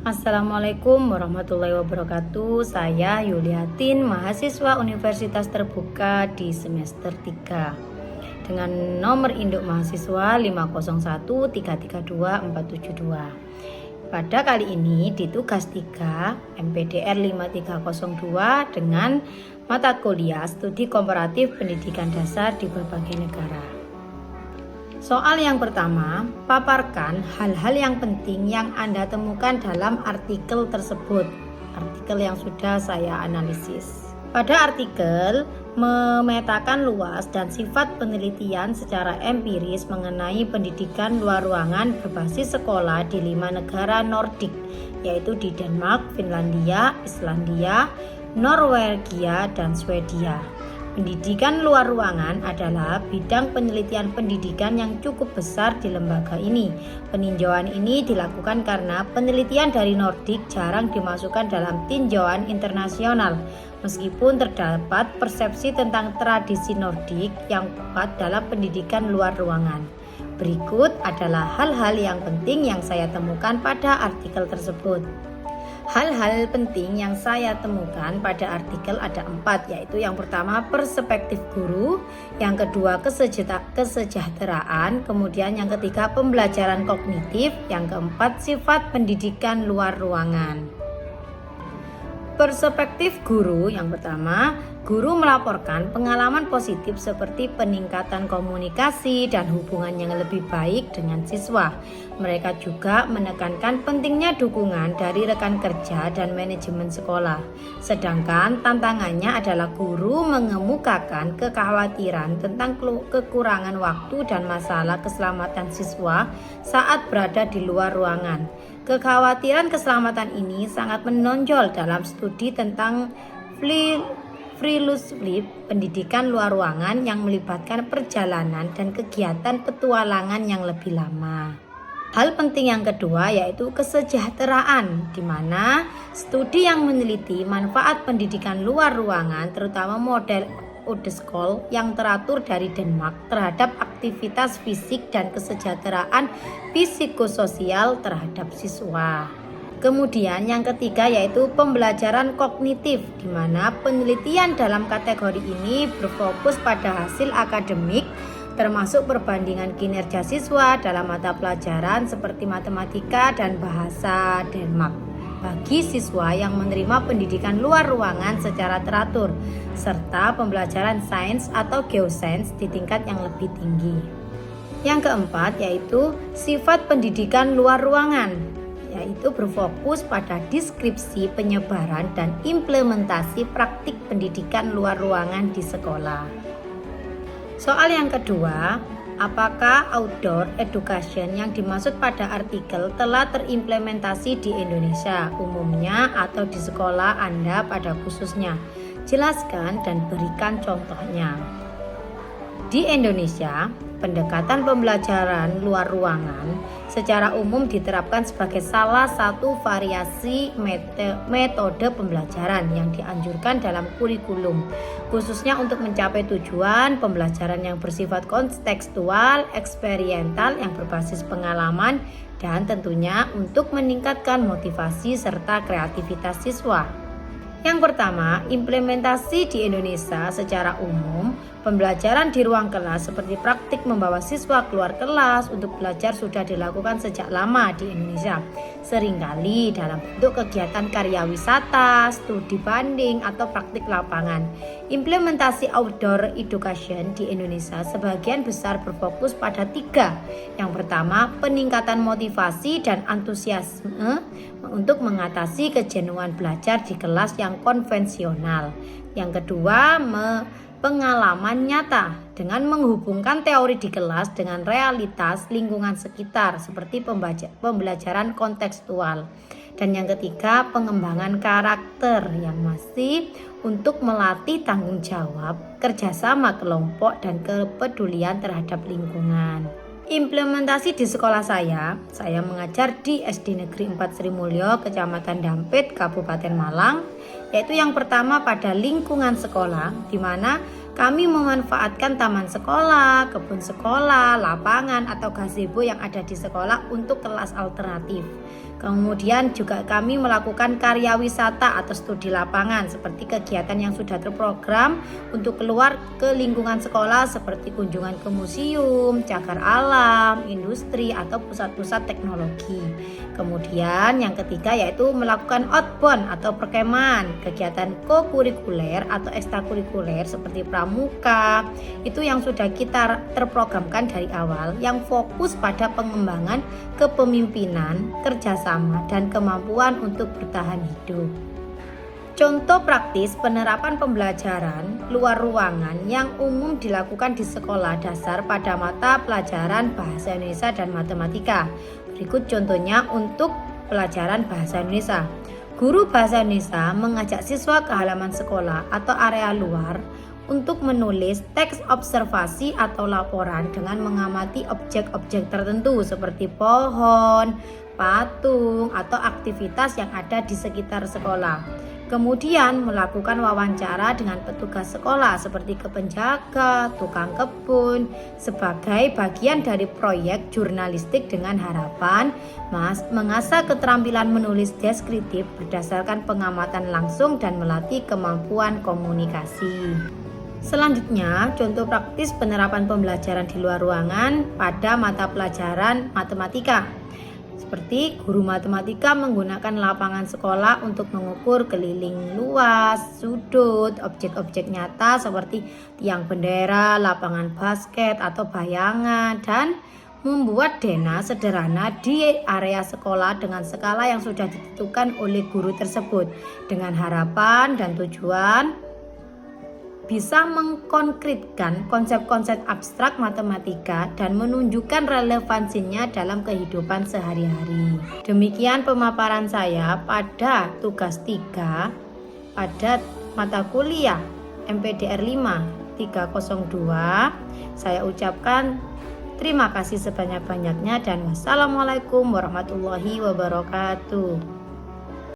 Assalamualaikum warahmatullahi wabarakatuh. Saya Yuliatin, mahasiswa Universitas Terbuka di semester 3 dengan nomor induk mahasiswa 501332472. Pada kali ini di tugas 3 MPDR 5302 dengan mata kuliah Studi Komparatif Pendidikan Dasar di berbagai negara. Soal yang pertama, paparkan hal-hal yang penting yang Anda temukan dalam artikel tersebut. Artikel yang sudah saya analisis. Pada artikel, memetakan luas dan sifat penelitian secara empiris mengenai pendidikan luar ruangan berbasis sekolah di 5 negara Nordik, yaitu di Denmark, Finlandia, Islandia, Norwegia, dan Swedia. Pendidikan luar ruangan adalah bidang penelitian pendidikan yang cukup besar di lembaga ini. Peninjauan ini dilakukan karena penelitian dari Nordik jarang dimasukkan dalam tinjauan internasional, meskipun terdapat persepsi tentang tradisi Nordik yang kuat dalam pendidikan luar ruangan. Berikut adalah hal-hal yang penting yang saya temukan pada artikel tersebut. Hal-hal penting yang saya temukan pada artikel ada 4, yaitu yang pertama perspektif guru, yang kedua kesejahteraan, kemudian yang ketiga pembelajaran kognitif, yang keempat sifat pendidikan luar ruangan. Perspektif guru yang pertama, guru melaporkan pengalaman positif seperti peningkatan komunikasi dan hubungan yang lebih baik dengan siswa. Mereka juga menekankan pentingnya dukungan dari rekan kerja dan manajemen sekolah. Sedangkan tantangannya adalah guru mengemukakan kekhawatiran tentang kekurangan waktu dan masalah keselamatan siswa saat berada di luar ruangan. Kekhawatiran keselamatan ini sangat menonjol dalam studi tentang Friluftsliv, pendidikan luar ruangan yang melibatkan perjalanan dan kegiatan petualangan yang lebih lama. Hal penting yang kedua yaitu kesejahteraan, di mana studi yang meneliti manfaat pendidikan luar ruangan, terutama model Odeskol yang teratur dari Denmark terhadap aktivitas fisik dan kesejahteraan psikososial terhadap siswa. Kemudian yang ketiga yaitu pembelajaran kognitif, di mana penelitian dalam kategori ini berfokus pada hasil akademik termasuk perbandingan kinerja siswa dalam mata pelajaran seperti matematika dan bahasa Denmark bagi siswa yang menerima pendidikan luar ruangan secara teratur, serta pembelajaran sains atau geosains di tingkat yang lebih tinggi. Yang keempat yaitu sifat pendidikan luar ruangan, yaitu berfokus pada deskripsi penyebaran dan implementasi praktik pendidikan luar ruangan di sekolah. Soal yang kedua, apakah outdoor education yang dimaksud pada artikel telah terimplementasi di Indonesia umumnya atau di sekolah Anda pada khususnya? Jelaskan dan berikan contohnya. Di Indonesia, pendekatan pembelajaran luar ruangan secara umum diterapkan sebagai salah satu variasi metode pembelajaran yang dianjurkan dalam kurikulum, khususnya untuk mencapai tujuan pembelajaran yang bersifat kontekstual, eksperiental yang berbasis pengalaman, dan tentunya untuk meningkatkan motivasi serta kreativitas siswa. Yang pertama, implementasi di Indonesia secara umum, pembelajaran di ruang kelas seperti praktik membawa siswa keluar kelas untuk belajar sudah dilakukan sejak lama di Indonesia. Seringkali dalam bentuk kegiatan karya wisata, studi banding, atau praktik lapangan. Implementasi outdoor education di Indonesia sebagian besar berfokus pada 3. Yang pertama, peningkatan motivasi dan antusiasme untuk mengatasi kejenuhan belajar di kelas yang konvensional. Yang kedua, pengalaman nyata dengan menghubungkan teori di kelas dengan realitas lingkungan sekitar seperti pembelajaran kontekstual. Dan yang ketiga, pengembangan karakter yang masih untuk melatih tanggung jawab, kerjasama kelompok, dan kepedulian terhadap lingkungan. Implementasi di sekolah saya mengajar di SD Negeri 4 Sri Mulyo, Kecamatan Dampit, Kabupaten Malang, yaitu yang pertama pada lingkungan sekolah, di mana kami memanfaatkan taman sekolah, kebun sekolah, lapangan, atau gazebo yang ada di sekolah untuk kelas alternatif. Kemudian juga kami melakukan karya wisata atau studi lapangan seperti kegiatan yang sudah terprogram untuk keluar ke lingkungan sekolah seperti kunjungan ke museum, cagar alam, industri atau pusat-pusat teknologi. Kemudian yang ketiga yaitu melakukan outbound atau perkemahan, kegiatan kokurikuler atau ekstrakurikuler seperti pramuka. Itu yang sudah kita terprogramkan dari awal yang fokus pada pengembangan kepemimpinan, kerjasama, dan kemampuan untuk bertahan hidup. Contoh praktis penerapan pembelajaran luar ruangan yang umum dilakukan di sekolah dasar pada mata pelajaran Bahasa Indonesia dan Matematika. Berikut contohnya untuk pelajaran Bahasa Indonesia. Guru Bahasa Indonesia mengajak siswa ke halaman sekolah atau area luar untuk menulis teks observasi atau laporan dengan mengamati objek-objek tertentu seperti pohon, patung, atau aktivitas yang ada di sekitar sekolah. Kemudian melakukan wawancara dengan petugas sekolah seperti kepenjaga, tukang kebun sebagai bagian dari proyek jurnalistik dengan harapan mengasah keterampilan menulis deskriptif berdasarkan pengamatan langsung dan melatih kemampuan komunikasi. Selanjutnya, contoh praktis penerapan pembelajaran di luar ruangan pada mata pelajaran matematika. Seperti guru matematika menggunakan lapangan sekolah untuk mengukur keliling luas, sudut, objek-objek nyata seperti tiang bendera, lapangan basket atau bayangan, dan membuat dena sederhana di area sekolah dengan skala yang sudah ditentukan oleh guru tersebut dengan harapan dan tujuan bisa mengkonkretkan konsep-konsep abstrak matematika dan menunjukkan relevansinya dalam kehidupan sehari-hari. Demikian pemaparan saya pada tugas 3 pada mata kuliah MPDR 5 302. Saya ucapkan terima kasih sebanyak-banyaknya dan wassalamualaikum warahmatullahi wabarakatuh.